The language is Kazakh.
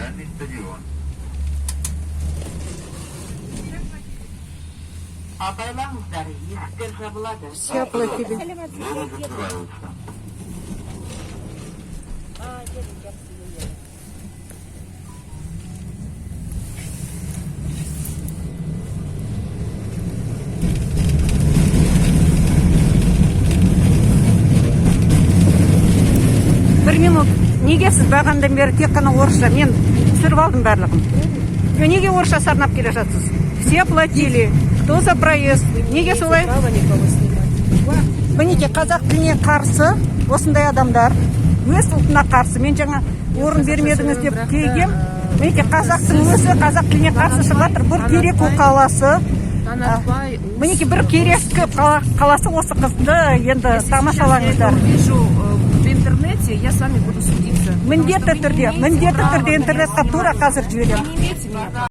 центральный стадион. Абайлаңыздар, есіктер жабылады. Все оплатили. Двери закрываются. Бір минут. Неге сіз бағанадан бері тек қана орысша? Мен түсіріп алдым барлығын. Неге орысша сарнап келе жатсыз? Все платили. Кто за проезд? Неге солай? Мінекей қазақ тіліне қарсы осындай адамдар. Өз ұлтына қарсы. Мен жаңа орын бермедіңіз деп келгем. Мінекей қазақтың өзі қазақ тіліне қарсы шығып жатыр. Бір Кереку қаласы. Мінекей бір Кереку қаласы осы қызды енді тамашалаңыздар. В интернете, я с вами буду судиться. Міндетті түрде интернетқа тура қазір жіберемін. Не имейте меня.